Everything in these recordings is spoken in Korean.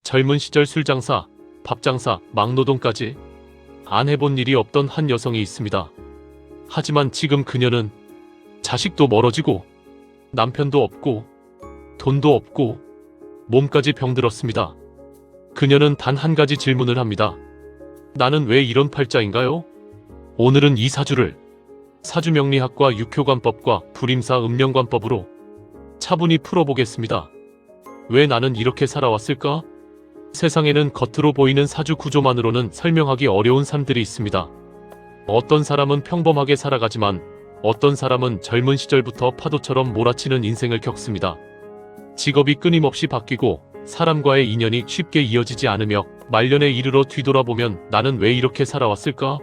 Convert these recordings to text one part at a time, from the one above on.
젊은 시절 술장사, 밥장사, 막노동까지 안 해본 일이 없던 한 여성이 있습니다. 하지만 지금 그녀는 자식도 멀어지고 남편도 없고 돈도 없고 몸까지 병들었습니다. 그녀는 단 한 가지 질문을 합니다. 나는 왜 이런 팔자인가요? 오늘은 이 사주를 사주명리학과 육효관법과 불임사 음령관법으로 차분히 풀어보겠습니다. 왜 나는 이렇게 살아왔을까? 세상에는 겉으로 보이는 사주 구조만으로는 설명하기 어려운 삶들이 있습니다. 어떤 사람은 평범하게 살아가지만 어떤 사람은 젊은 시절부터 파도처럼 몰아치는 인생을 겪습니다. 직업이 끊임없이 바뀌고 사람과의 인연이 쉽게 이어지지 않으며 말년에 이르러 뒤돌아보면 나는 왜 이렇게 살아왔을까?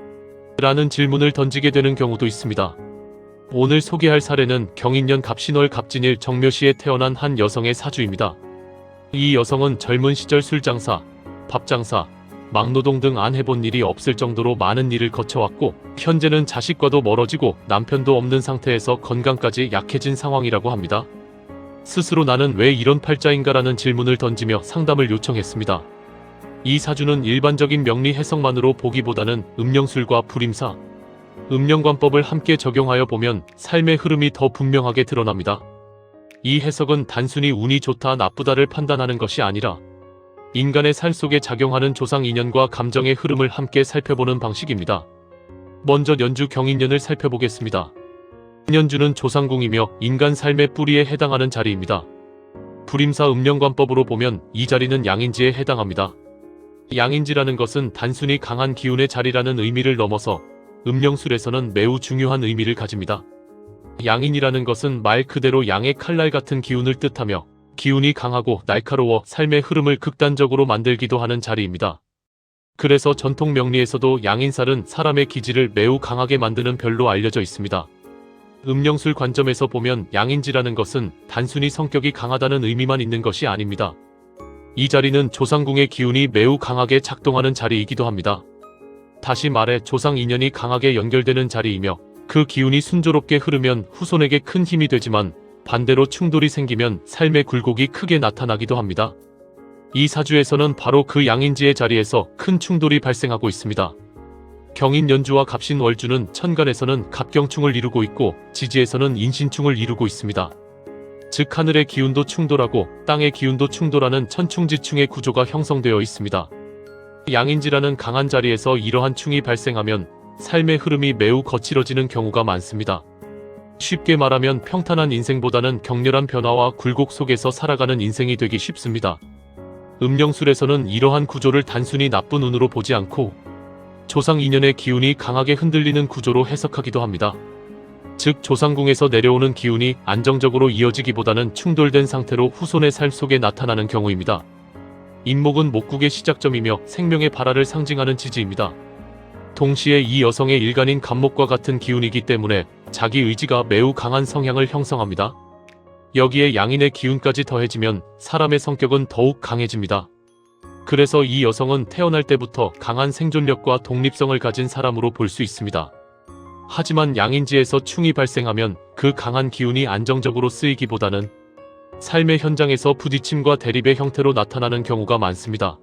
라는 질문을 던지게 되는 경우도 있습니다. 오늘 소개할 사례는 경인년 갑신월 갑진일 정묘시에 태어난 한 여성의 사주입니다. 이 여성은 젊은 시절 술장사, 밥장사, 막노동 등 안 해본 일이 없을 정도로 많은 일을 거쳐왔고 현재는 자식과도 멀어지고 남편도 없는 상태에서 건강까지 약해진 상황이라고 합니다. 스스로 나는 왜 이런 팔자인가라는 질문을 던지며 상담을 요청했습니다. 이 사주는 일반적인 명리 해석만으로 보기보다는 음령술과 불임사, 음령관법을 함께 적용하여 보면 삶의 흐름이 더 분명하게 드러납니다. 이 해석은 단순히 운이 좋다 나쁘다를 판단하는 것이 아니라 인간의 살 속에 작용하는 조상 인연과 감정의 흐름을 함께 살펴보는 방식입니다. 먼저 연주 경인년을 살펴보겠습니다. 연주는 조상궁이며 인간 삶의 뿌리에 해당하는 자리입니다. 불임사 음령관법으로 보면 이 자리는 양인지에 해당합니다. 양인지라는 것은 단순히 강한 기운의 자리라는 의미를 넘어서 음령술에서는 매우 중요한 의미를 가집니다. 양인이라는 것은 말 그대로 양의 칼날 같은 기운을 뜻하며 기운이 강하고 날카로워 삶의 흐름을 극단적으로 만들기도 하는 자리입니다. 그래서 전통 명리에서도 양인살은 사람의 기질을 매우 강하게 만드는 별로 알려져 있습니다. 음령술 관점에서 보면 양인지라는 것은 단순히 성격이 강하다는 의미만 있는 것이 아닙니다. 이 자리는 조상궁의 기운이 매우 강하게 작동하는 자리이기도 합니다. 다시 말해 조상 인연이 강하게 연결되는 자리이며 그 기운이 순조롭게 흐르면 후손에게 큰 힘이 되지만 반대로 충돌이 생기면 삶의 굴곡이 크게 나타나기도 합니다. 이 사주에서는 바로 그 양인지의 자리에서 큰 충돌이 발생하고 있습니다. 경인 연주와 갑신 월주는 천간에서는 갑경충을 이루고 있고 지지에서는 인신충을 이루고 있습니다. 즉 하늘의 기운도 충돌하고 땅의 기운도 충돌하는 천충지충의 구조가 형성되어 있습니다. 양인지라는 강한 자리에서 이러한 충이 발생하면 삶의 흐름이 매우 거칠어지는 경우가 많습니다. 쉽게 말하면 평탄한 인생보다는 격렬한 변화와 굴곡 속에서 살아가는 인생이 되기 쉽습니다. 음령술에서는 이러한 구조를 단순히 나쁜 운으로 보지 않고 조상 인연의 기운이 강하게 흔들리는 구조로 해석하기도 합니다. 즉 조상궁에서 내려오는 기운이 안정적으로 이어지기보다는 충돌된 상태로 후손의 삶 속에 나타나는 경우입니다. 인목은 목국의 시작점이며 생명의 발화를 상징하는 지지입니다. 동시에 이 여성의 일간인 갑목과 같은 기운이기 때문에 자기 의지가 매우 강한 성향을 형성합니다. 여기에 양인의 기운까지 더해지면 사람의 성격은 더욱 강해집니다. 그래서 이 여성은 태어날 때부터 강한 생존력과 독립성을 가진 사람으로 볼 수 있습니다. 하지만 양인지에서 충이 발생하면 그 강한 기운이 안정적으로 쓰이기보다는 삶의 현장에서 부딪힘과 대립의 형태로 나타나는 경우가 많습니다.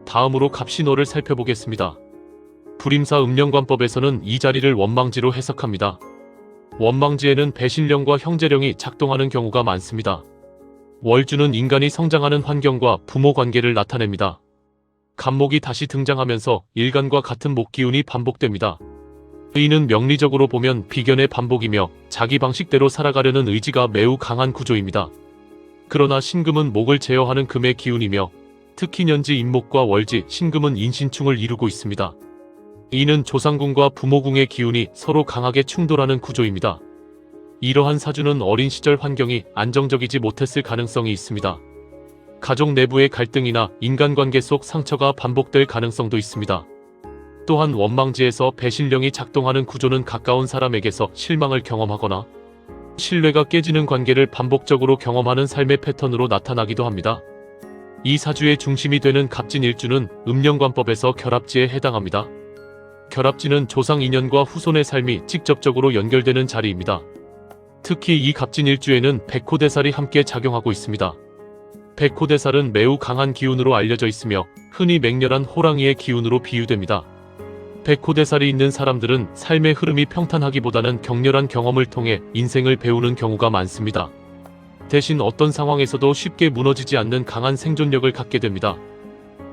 다음으로 갑신월을 살펴보겠습니다. 불임사 음령관법에서는 이 자리를 원망지로 해석합니다. 원망지에는 배신령과 형제령이 작동하는 경우가 많습니다. 월주는 인간이 성장하는 환경과 부모 관계를 나타냅니다. 갑목이 다시 등장하면서 일간과 같은 목기운이 반복됩니다. 이는 명리적으로 보면 비견의 반복이며 자기 방식대로 살아가려는 의지가 매우 강한 구조입니다. 그러나 신금은 목을 제어하는 금의 기운이며 특히 년지 인목과 월지, 신금은 인신충을 이루고 있습니다. 이는 조상궁과 부모궁의 기운이 서로 강하게 충돌하는 구조입니다. 이러한 사주는 어린 시절 환경이 안정적이지 못했을 가능성이 있습니다. 가족 내부의 갈등이나 인간관계 속 상처가 반복될 가능성도 있습니다. 또한 원망지에서 배신령이 작동하는 구조는 가까운 사람에게서 실망을 경험하거나 신뢰가 깨지는 관계를 반복적으로 경험하는 삶의 패턴으로 나타나기도 합니다. 이 사주의 중심이 되는 갑진일주는 음령관법에서 결합지에 해당합니다. 결합지는 조상 인연과 후손의 삶이 직접적으로 연결되는 자리입니다. 특히 이 갑진일주에는 백호대살이 함께 작용하고 있습니다. 백호대살은 매우 강한 기운으로 알려져 있으며 흔히 맹렬한 호랑이의 기운으로 비유됩니다. 백호대살이 있는 사람들은 삶의 흐름이 평탄하기보다는 격렬한 경험을 통해 인생을 배우는 경우가 많습니다. 대신 어떤 상황에서도 쉽게 무너지지 않는 강한 생존력을 갖게 됩니다.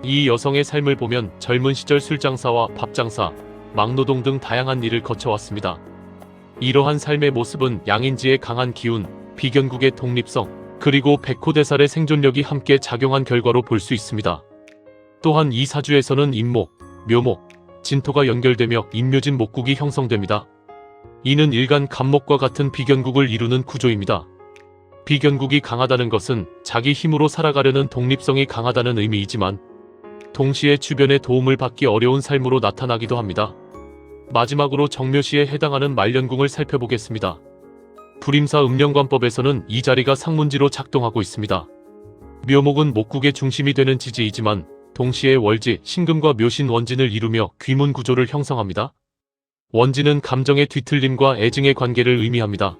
이 여성의 삶을 보면 젊은 시절 술장사와 밥장사, 막노동 등 다양한 일을 거쳐왔습니다. 이러한 삶의 모습은 양인지의 강한 기운, 비견국의 독립성, 그리고 백호대살의 생존력이 함께 작용한 결과로 볼 수 있습니다. 또한 이 사주에서는 임목, 묘목, 진토가 연결되며 임묘진 목국이 형성됩니다. 이는 일간 갑목과 같은 비견국을 이루는 구조입니다. 비견국이 강하다는 것은 자기 힘으로 살아가려는 독립성이 강하다는 의미이지만 동시에 주변의 도움을 받기 어려운 삶으로 나타나기도 합니다. 마지막으로 정묘시에 해당하는 말년궁을 살펴보겠습니다. 불임사 음령관법에서는 이 자리가 상문지로 작동하고 있습니다. 묘목은 목국의 중심이 되는 지지이지만 동시에 월지, 신금과 묘신 원진을 이루며 귀문 구조를 형성합니다. 원진은 감정의 뒤틀림과 애증의 관계를 의미합니다.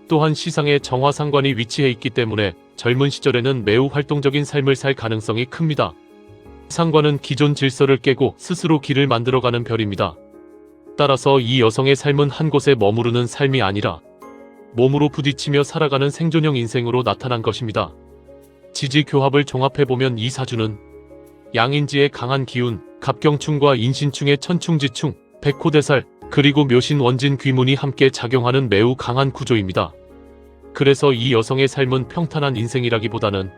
또한 시상에 정화상관이 위치해 있기 때문에 젊은 시절에는 매우 활동적인 삶을 살 가능성이 큽니다. 상관은 기존 질서를 깨고 스스로 길을 만들어가는 별입니다. 따라서 이 여성의 삶은 한 곳에 머무르는 삶이 아니라 몸으로 부딪히며 살아가는 생존형 인생으로 나타난 것입니다. 지지교합을 종합해보면 이 사주는 양인지의 강한 기운, 갑경충과 인신충의 천충지충, 백호대살, 그리고 묘신 원진 귀문이 함께 작용하는 매우 강한 구조입니다. 그래서 이 여성의 삶은 평탄한 인생이라기보다는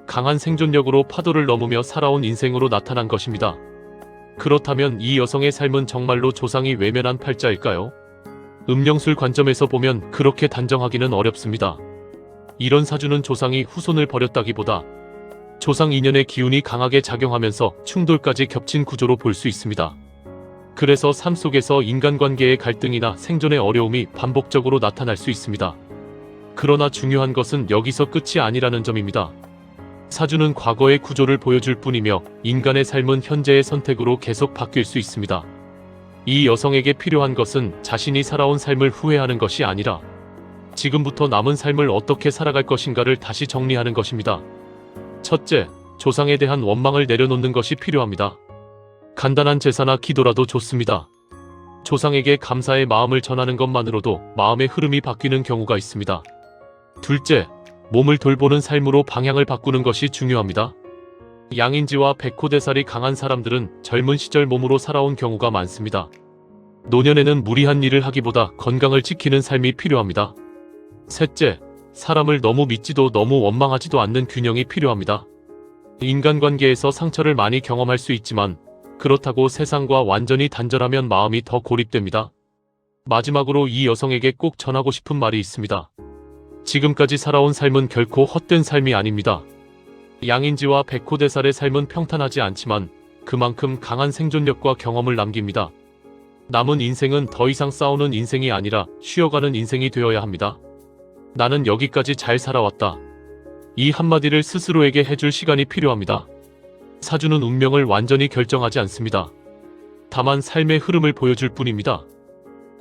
강한 생존력으로 파도를 넘으며 살아온 인생으로 나타난 것입니다. 그렇다면 이 여성의 삶은 정말로 조상이 외면한 팔자일까요? 음령술 관점에서 보면 그렇게 단정하기는 어렵습니다. 이런 사주는 조상이 후손을 버렸다기보다 조상 인연의 기운이 강하게 작용하면서 충돌까지 겹친 구조로 볼 수 있습니다. 그래서 삶 속에서 인간관계의 갈등이나 생존의 어려움이 반복적으로 나타날 수 있습니다. 그러나 중요한 것은 여기서 끝이 아니라는 점입니다. 사주는 과거의 구조를 보여줄 뿐이며 인간의 삶은 현재의 선택으로 계속 바뀔 수 있습니다. 이 여성에게 필요한 것은 자신이 살아온 삶을 후회하는 것이 아니라 지금부터 남은 삶을 어떻게 살아갈 것인가를 다시 정리하는 것입니다. 첫째, 조상에 대한 원망을 내려놓는 것이 필요합니다. 간단한 제사나 기도라도 좋습니다. 조상에게 감사의 마음을 전하는 것만으로도 마음의 흐름이 바뀌는 경우가 있습니다. 둘째, 몸을 돌보는 삶으로 방향을 바꾸는 것이 중요합니다. 양인지와 백호대살이 강한 사람들은 젊은 시절 몸으로 살아온 경우가 많습니다. 노년에는 무리한 일을 하기보다 건강을 지키는 삶이 필요합니다. 셋째, 사람을 너무 믿지도 너무 원망하지도 않는 균형이 필요합니다. 인간관계에서 상처를 많이 경험할 수 있지만 그렇다고 세상과 완전히 단절하면 마음이 더 고립됩니다. 마지막으로 이 여성에게 꼭 전하고 싶은 말이 있습니다. 지금까지 살아온 삶은 결코 헛된 삶이 아닙니다. 양인지와 백호대살의 삶은 평탄하지 않지만 그만큼 강한 생존력과 경험을 남깁니다. 남은 인생은 더 이상 싸우는 인생이 아니라 쉬어가는 인생이 되어야 합니다. 나는 여기까지 잘 살아왔다. 이 한마디를 스스로에게 해줄 시간이 필요합니다. 사주는 운명을 완전히 결정하지 않습니다. 다만 삶의 흐름을 보여줄 뿐입니다.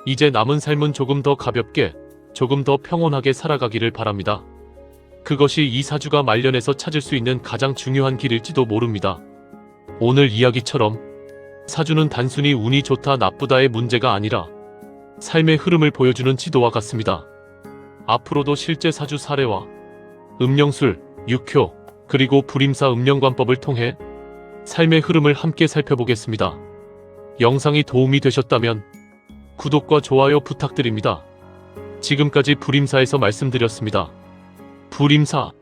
이제 남은 삶은 조금 더 가볍게, 조금 더 평온하게 살아가기를 바랍니다. 그것이 이 사주가 말년에서 찾을 수 있는 가장 중요한 길일지도 모릅니다. 오늘 이야기처럼 사주는 단순히 운이 좋다 나쁘다의 문제가 아니라 삶의 흐름을 보여주는 지도와 같습니다. 앞으로도 실제 사주 사례와 음령술, 육효, 그리고 불임사 음령관법을 통해 삶의 흐름을 함께 살펴보겠습니다. 영상이 도움이 되셨다면 구독과 좋아요 부탁드립니다. 지금까지 불임사에서 말씀드렸습니다. 불임사